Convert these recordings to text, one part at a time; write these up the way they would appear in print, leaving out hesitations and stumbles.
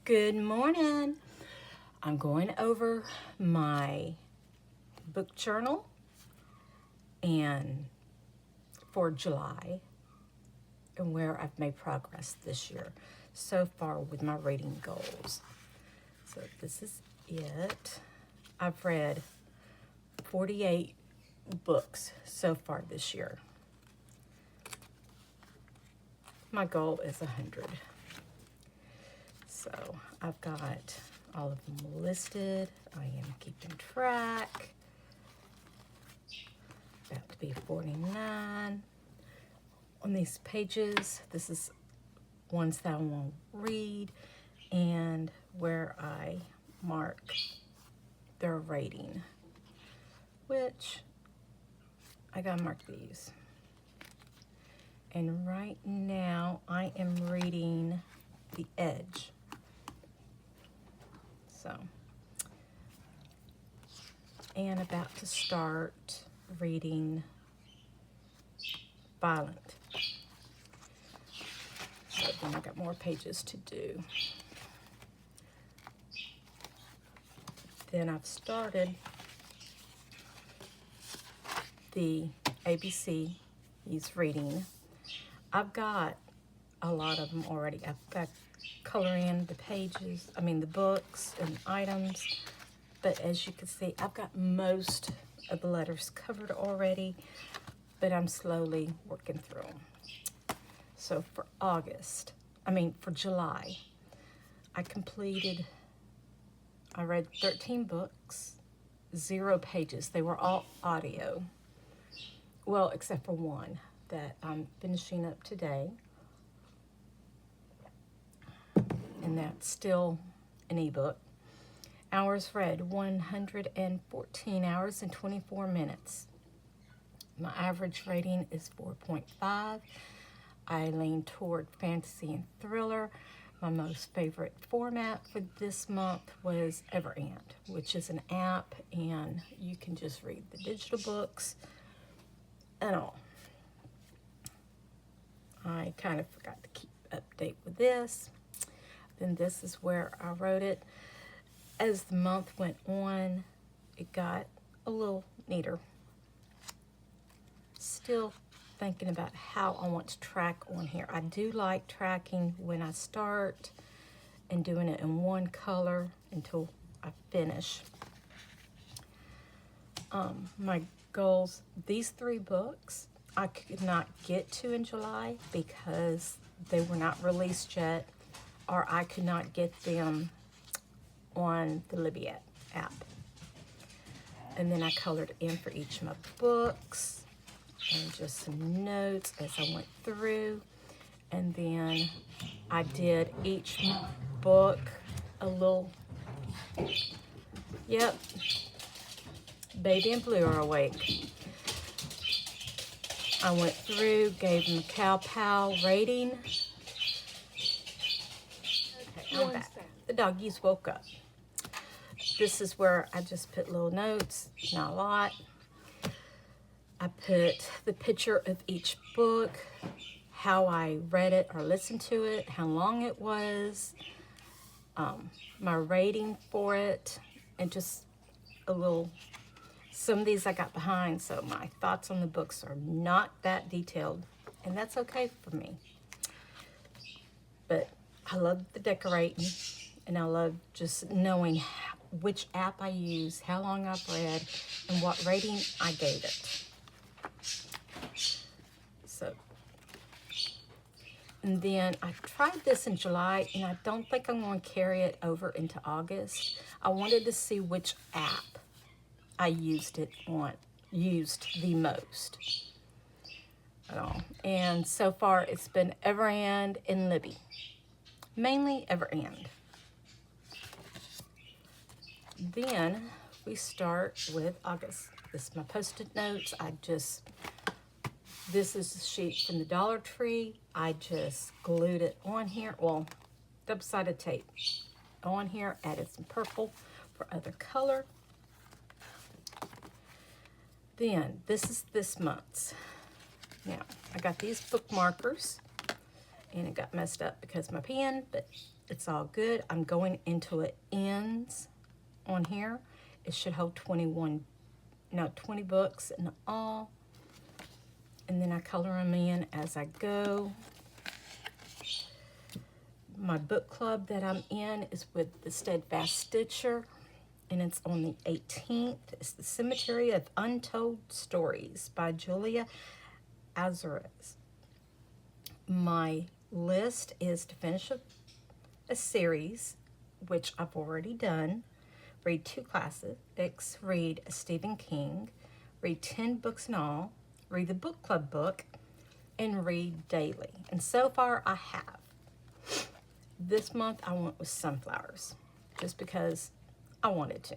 Good morning. I'm going over my book journal and for July and where I've made progress this year so far with my reading goals. So this is it. I've read 48 books so far this year. My goal is 100. So I've got all of them listed. I am keeping track. About to be 49. On these pages, this is ones that I won't read and where I mark their rating, which I gotta mark these. And right now I am reading The Edge. And about to start reading Violent. So then I got more pages to do. Then I've started the ABC he's reading. I've got a lot of them already. I've got color in the pages, the books and items. But as you can see, I've got most of the letters covered already, but I'm slowly working through them. So for July, I read 13 books, 0 pages. They were all audio. Well, except for one that I'm finishing up today. And that's still an ebook. Hours read, 114 hours and 24 minutes. My average rating is 4.5. I lean toward fantasy and thriller. My most favorite format for this month was Everand, which is an app, and you can just read the digital books and all. I kind of forgot to keep update with this. Then this is where I wrote it. As the month went on, it got a little neater. Still thinking about how I want to track on here. I do like tracking when I start and doing it in one color until I finish. My goals, these 3 books, I could not get to in July because they were not released yet, or I could not get them on the Libby app. And then I colored in for each of my books and just some notes as I went through. And then I did each book a little, yep, Baby and Blue are awake. I went through, gave them a Cow Pal rating. Okay, I'm back. The doggies woke up. This is where I just put little notes, not a lot. I put the picture of each book, how I read it or listened to it, how long it was, my rating for it, and just a little, some of these I got behind, so my thoughts on the books are not that detailed, and that's okay for me. But I love the decorating, and I love just knowing which app I use, how long I've read, and what rating I gave it. So, and then I tried this in July, and I don't think I'm going to carry it over into August. I wanted to see which app I used the most at all. And so far, it's been Everand and Libby. Mainly Everand. Then we start with August. This is my Post-it notes. This is a sheet from the Dollar Tree. I just glued it on here. Well, double-sided tape on here. Added some purple for other color. Then this is this month's. Now, I got these bookmarkers, and it got messed up because of my pen, but It's all good. I'm going into an ends on here. It should hold 20 books in all. And then I color them in as I go. My book club that I'm in is with the Steadfast Stitcher, and it's on the 18th. It's The Cemetery of Untold Stories by Julia Azores. My list is to finish a series, which I've already done, read 2 classics, read a Stephen King, read 10 books in all, read the book club book, and read daily. And so far I have. This month I went with sunflowers, just because I wanted to.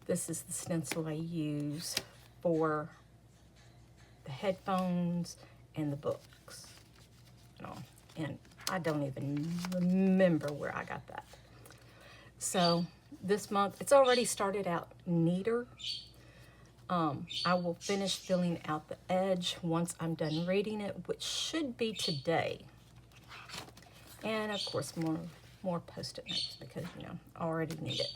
This is the stencil I use for the headphones and the books. And I don't even remember where I got that. So this month, it's already started out neater. I will finish filling out the edge once I'm done reading it, which should be today. And of course, more post-it notes because, I already need it.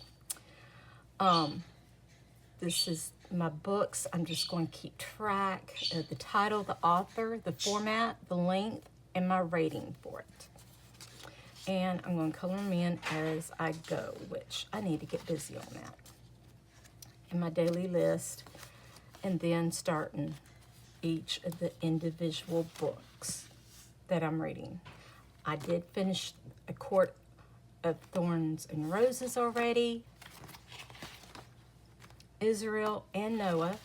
This is my books. I'm just going to keep track of the title, the author, the format, the length, and my rating for it. And I'm going to color them in as I go, which I need to get busy on that. And my daily list, and then starting each of the individual books that I'm reading. I did finish A Court of Thorns and Roses already, Israel and Noah.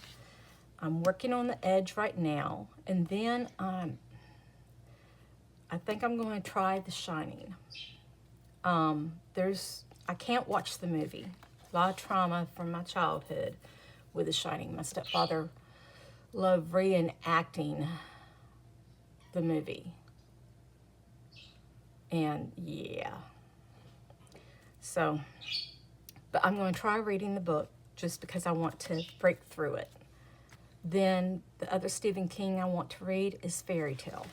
I'm working on the edge right now, and then I think I'm going to try The Shining. I can't watch the movie. A lot of trauma from my childhood with The Shining. My stepfather loved reenacting the movie. And yeah. So, but I'm going to try reading the book just because I want to break through it. Then the other Stephen King I want to read is Fairy Tale.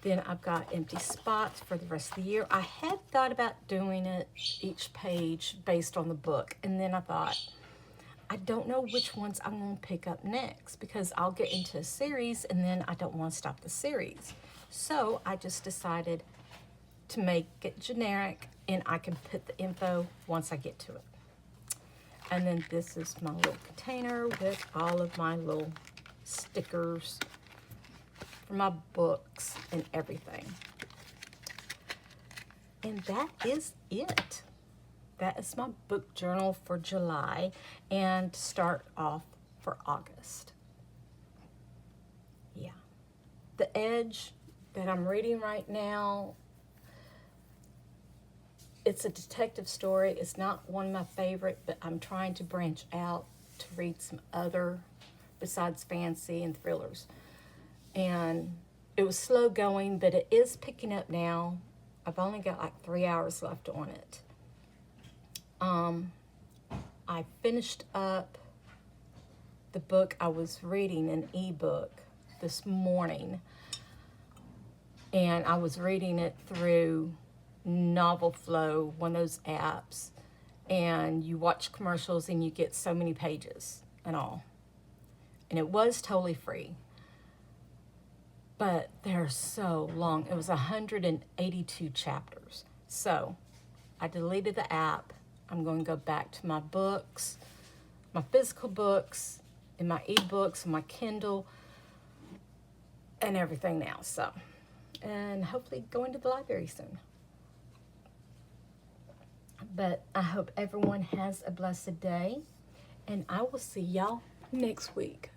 Then I've got empty spots for the rest of the year. I had thought about doing it each page based on the book. And then I thought, I don't know which ones I'm going to pick up next because I'll get into a series and then I don't want to stop the series. So I just decided to make it generic and I can put the info once I get to it. And then this is my little container with all of my little stickers for my books and everything. And that is it. That is my book journal for July and start off for August. Yeah. The Edge that I'm reading right now, it's a detective story. It's not one of my favorite, but I'm trying to branch out to read some other besides fancy and thrillers. And it was slow going, but it is picking up now. I've only got like 3 hours left on it. I finished up the book I was reading, an ebook, this morning. And I was reading it through Novel Flow, one of those apps. And you watch commercials and you get so many pages and all. And it was totally free. But they're so long. It was 182 chapters. So I deleted the app. I'm going to go back to my books, my physical books, and my ebooks, and my Kindle, and everything now. So, and hopefully going to the library soon. But I hope everyone has a blessed day, and I will see y'all next week.